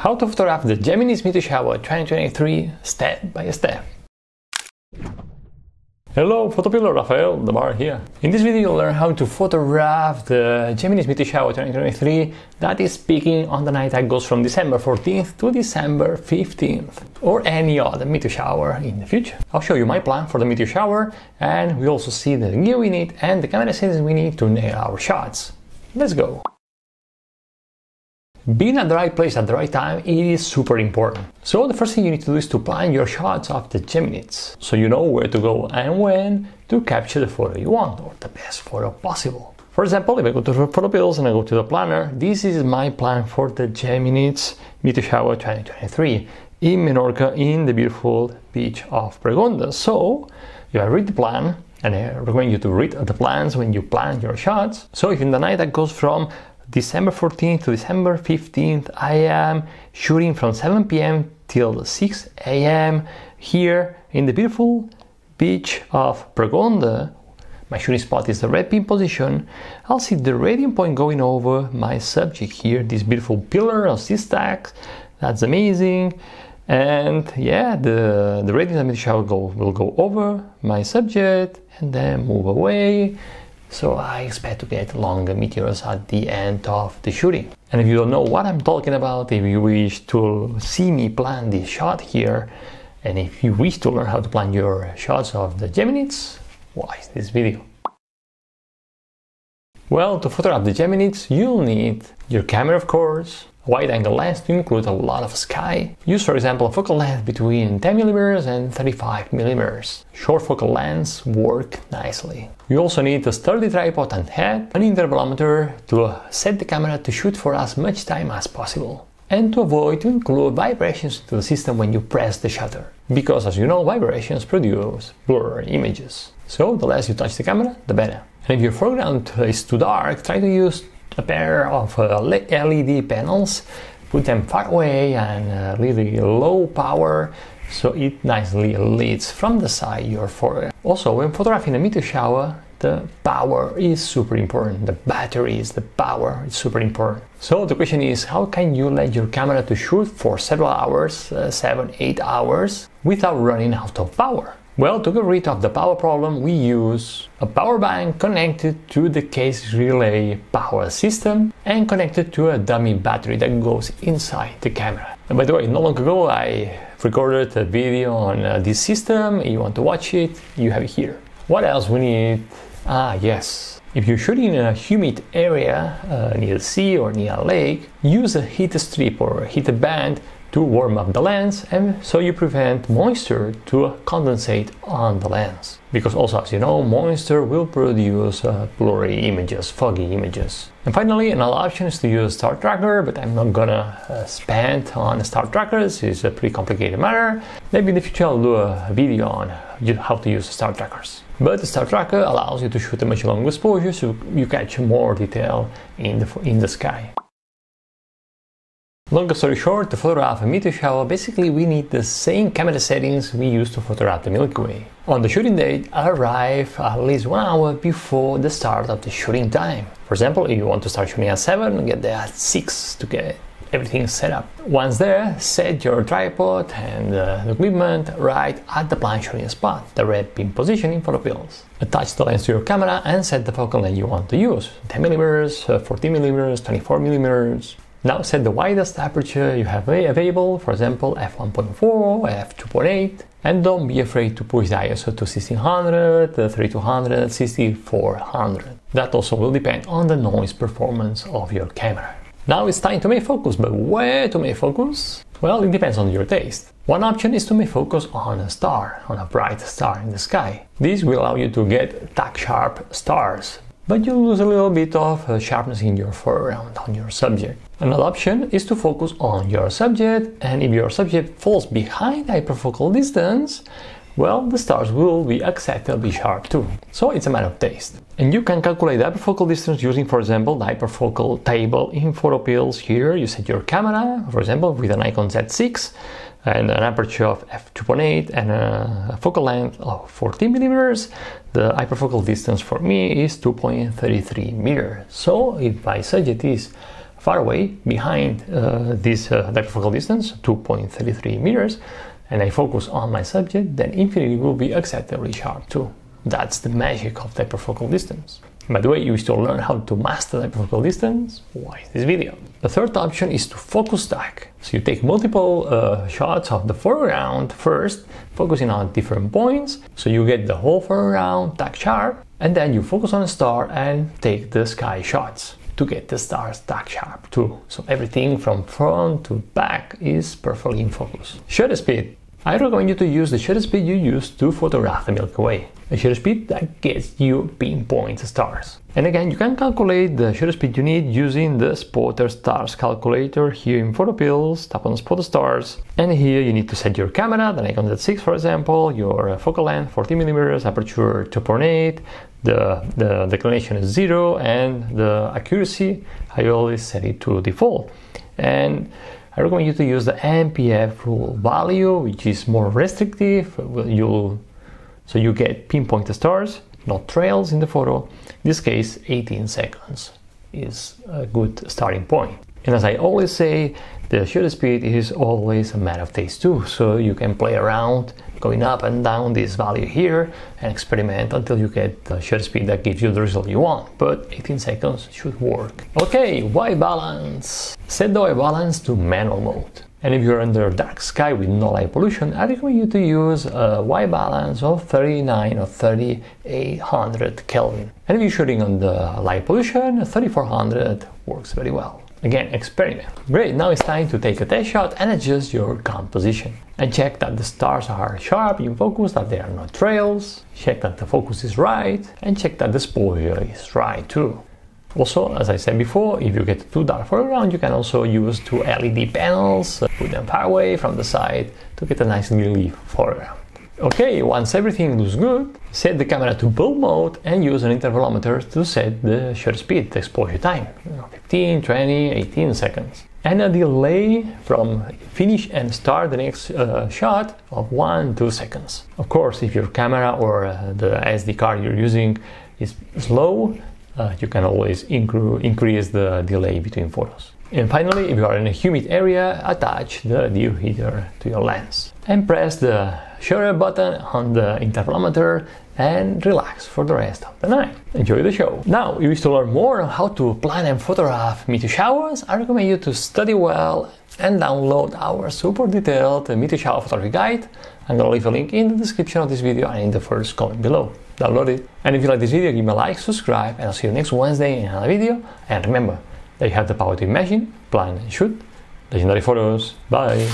How to photograph the Geminids Meteor Shower 2023 step by step. Hello, PhotoPiller Rafael, the bar here. In this video you'll learn how to photograph the Geminids Meteor Shower 2023 that is peaking on the night that goes from December 14th to December 15th, or any other meteor shower in the future. I'll show you my plan for the meteor shower, and we also see the gear we need and the camera settings we need to nail our shots. Let's go! Being at the right place at the right time, it is super important. So the first thing you need to do is to plan your shots of the Geminids, so you know where to go and when to capture the photo you want, or the best photo possible. For example, if I go to PhotoPills and I go to the planner, this is my plan for the Geminids Meteor Shower 2023 in Menorca, in the beautiful beach of Pregonda. So you have read the plan, and I recommend you to read the plans when you plan your shots. So if in the night that goes from December 14th to December 15th, I am shooting from 7 p.m. till 6 a.m. here in the beautiful beach of Pregonda. My shooting spot is the red pin position. I'll see the radiant point going over my subject here, this beautiful pillar of sea stacks. That's amazing. And yeah, the radiant meteor shower will go over my subject and then move away. So I expect to get longer meteors at the end of the shooting. And if you don't know what I'm talking about, if you wish to see me plan this shot here, and if you wish to learn how to plan your shots of the Geminids, watch this video. Well, to photograph the Geminids, you'll need your camera, of course, a wide-angle lens to include a lot of sky. Use, for example, a focal length between 10mm and 35mm. Short focal lens work nicely. You also need a sturdy tripod and head, an intervalometer to set the camera to shoot for as much time as possible, and to avoid to include vibrations to the system when you press the shutter, because as you know, vibrations produce blurry images. So the less you touch the camera, the better. And if your foreground is too dark, try to use a pair of LED panels, put them far away and really low power, so it nicely leads from the side your foreground. Also, when photographing a meteor shower, the power is super important. The batteries, the power is super important. So the question is, how can you let your camera to shoot for several hours, 7-8 hours, without running out of power? Well, to get rid of the power problem, we use a power bank connected to the case relay power system and connected to a dummy battery that goes inside the camera. And by the way, not long ago I recorded a video on this system. If you want to watch it, you have it here. What else we need? Yes. If you're shooting in a humid area near the sea or near a lake, use a heat strip or a heated band to warm up the lens, and so you prevent moisture to condensate on the lens. Because also, as you know, moisture will produce blurry images, foggy images. And finally, another option is to use a star tracker, but I'm not gonna spend on star trackers. It's a pretty complicated matter. Maybe in the future I'll do a video on how to use star trackers. But the star tracker allows you to shoot a much longer exposure, so you catch more detail in the sky. Long story short, to photograph a meteor shower, basically we need the same camera settings we use to photograph the Milky Way. On the shooting date, arrive at least 1 hour before the start of the shooting time. For example, if you want to start shooting at 7, get there at 6 to get everything set up. Once there, set your tripod and the equipment right at the planned shooting spot, the red pin position in PhotoPills. Attach the lens to your camera and set the focal length you want to use, 10mm, 14mm, 24mm. Now set the widest aperture you have available, for example f1.4 or f2.8, and don't be afraid to push the ISO to 1600, 3200, 6400. That also will depend on the noise performance of your camera. Now it's time to make focus, but where to make focus? Well, it depends on your taste. One option is to make focus on a star, on a bright star in the sky. This will allow you to get tack sharp stars, but you'll lose a little bit of sharpness in your foreground, on your subject. Another option is to focus on your subject, and if your subject falls behind hyperfocal distance, well, the stars will be acceptably sharp too. So it's a matter of taste. And you can calculate the hyperfocal distance using, for example, the hyperfocal table in PhotoPills. Here you set your camera, for example, with an Nikon Z6 and an aperture of f2.8 and a focal length of 14mm. The hyperfocal distance for me is 2.33 meters. So if my subject is far away behind this depth of focal distance, 2.33 meters, and I focus on my subject, then infinity will be acceptably sharp too. That's the magic of depth of focal distance. By the way, you wish to learn how to master depth of focal distance? Watch this video. The third option is to focus stack. So you take multiple shots of the foreground first, focusing on different points, so you get the whole foreground tack sharp, and then you focus on a star and take the sky shots to get the stars tack sharp too. So everything from front to back is perfectly in focus. Shutter speed. I recommend you to use the shutter speed you use to photograph the Milky Way. A shutter speed that gets you pinpoint stars. And again, you can calculate the shutter speed you need using the Spotter Stars calculator here in PhotoPills. Tap on Spot Stars. And here you need to set your camera, the Nikon Z6 for example, your focal length 40mm, aperture 2.8, the declination is 0, and the accuracy, I always set it to default. And I recommend you to use the MPF rule value, which is more restrictive. So you get pinpoint stars, not trails in the photo. In this case, 18 seconds is a good starting point. And as I always say, the shutter speed is always a matter of taste too. So you can play around going up and down this value here and experiment until you get the shutter speed that gives you the result you want. But 18 seconds should work. Okay, white balance. Set the white balance to manual mode. And if you're under dark sky with no light pollution, I recommend you to use a white balance of 39 or 3800 Kelvin. And if you're shooting on the light pollution, 3400 works very well. Again, experiment. Great, now it's time to take a test shot and adjust your composition. And check that the stars are sharp in focus, that they are not trails. Check that the focus is right, and check that the exposure is right too. Also, as I said before, if you get too dark foreground, you can also use two LED panels, put them far away from the side to get a nice relief foreground. Okay, once everything looks good, set the camera to bulb mode and use an intervalometer to set the shutter speed, the exposure time, 15, 20, 18 seconds. And a delay from finish and start the next shot of 1-2 seconds. Of course, if your camera or the SD card you're using is slow, you can always increase the delay between photos. And finally, if you are in a humid area, attach the dew heater to your lens. And press the shutter button on the intervalometer and relax for the rest of the night. Enjoy the show. Now, if you wish to learn more on how to plan and photograph meteor showers, I recommend you to study well and download our super detailed meteor shower photography guide. I'm gonna leave a link in the description of this video and in the first comment below. Download it. And if you like this video, give me a like, subscribe, and I'll see you next Wednesday in another video. And remember that you have the power to imagine, plan and shoot legendary photos. Bye!